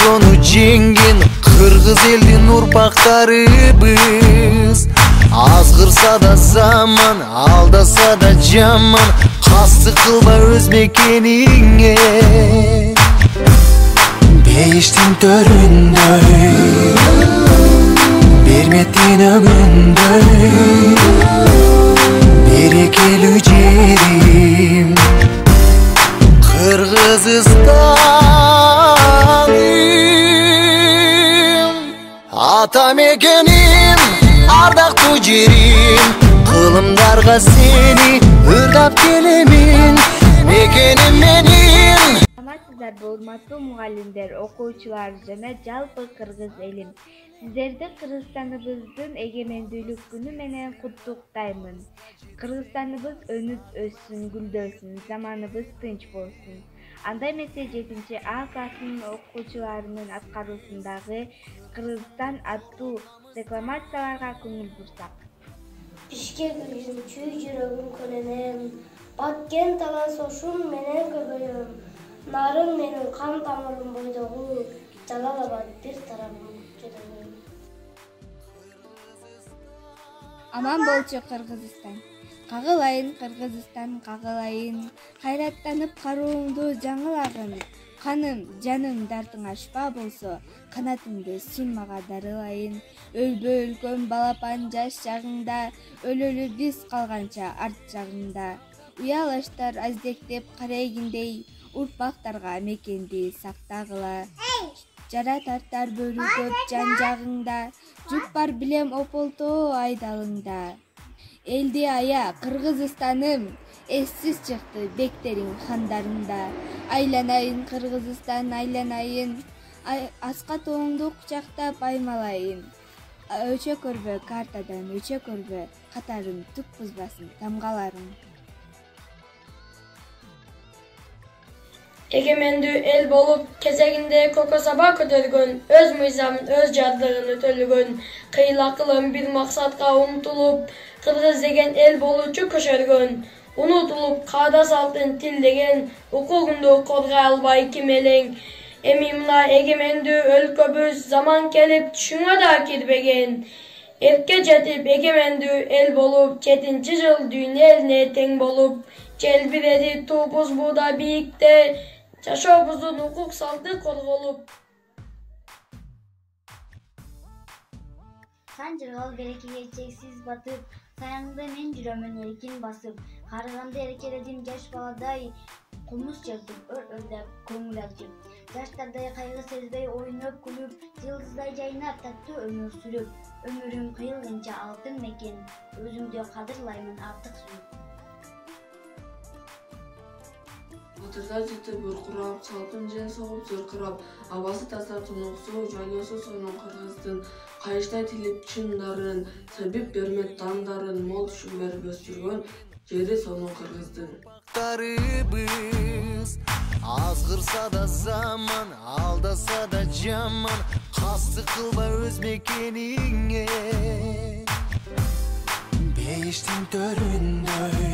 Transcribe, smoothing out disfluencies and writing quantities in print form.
жonu жеңген кыргыз элдин урпактарыбыз. Азгырса да заман, алдаса да жаман, кастык кылба өз мекениңе. Бейиштин төрүндөй, берметтин өгүндөй, берекелүү жерим Кыргызстаным. Ата мекеним, ардактуу жерим, кылымдарга сени ырдап келемин, мекеним менин. Саламатсыздарбы, урматтуу мугалимдер, окуучулар жана жалпы кыргыз элим. Сиздерди Кыргызстаныбыздын эгемендүүлүк күнү менен куттуктаймын. Кыргызстаныбыз өнүп өссүн, гүлдөсүн, заманыбыз тынч болсун. Анда эмесе 7А классынын окуучуларынын аткаруусундагы Кыргызстан аттуу рекламацияларга көңүл бурсак. Бишкек үчүү жүрөгүм көлөнөм, баткен талас ошун менен көбөйөм. Нарын менин кан тамырым бойдогу, Жалал-Абад бир тарабым жүрөгүм. Аман болчу Кыргызстан. Кагылайын Кыргызстан, кагылайын. Кайраттанып карооңду жаңылагын. Каным, жаным дартың ашпа болсо, канатыңды сүн мага дарылайын. Өлбө өлкөм балапан жаш жагыңда, өлөлү биз калганча арт жагыңда. Уялаштар аздектеп карайгиндей, урпактарга мекенди сактагыла. Жара тартар бөрү көп жан жагыңда, жүк бар билем ополтоо айдалыңда. Элди ая Кыргызстаным, эссиз чыкты бектериң хандарыңда. Айланайын Кыргызстан, айланайын, аска тооңду кучактап аймалайын. Өчө көрбө картадан, өчө көрбө, катарым түк бузбасын тамгаларың. Эгемендүү эл болуп, кезегинде көкө саба көтөргөн, өз мыйзамын, өз жадлыгын өтөлгөн, кыйла кылым бир максатка умтулуп, кыргыз деген эл болуучу көшөргөн. Унутулуп каада салтын тилдеген, укугунду коргой албай ким элең. Эми мына эгемендүү өлкөбүз заман келип түшүңө да кирбеген. Эркке жетип эгемендүү эл болуп, 7-жыл дүйнө элине тең болуп, желбиреди туубуз бууда бийикте, жашообуздун укук салты корголуп. Сан жыргал берекеге чексиз батып, саяңды мен жүрөмүн эркин басып. Карыганды эркеледим жаш баладай, кумуш жырдым өр-өрдөп көңүл ачып. Жаштардай кайгы сезбей ойноп күлүп, жылдыздай жайнап таттуу өмүр сүрүп. Өмүрүм кыйылгынча алтын мекен, өзүмдү кадырлаймын артык сүйүп. Батырда жыты буркурап, салкын жел согуп зыркырап, абасы таза тунуксу, жайносу сонун Кыргыздын, кайыштай тилип чындарын, себеп бермек тандарын, мол түшүм берип өстүргөн жери сонун Кыргыздын. Азгырса да заман, алдаса да жаман, кастык кылба өз мекениңе. Бейиштин төрүндөй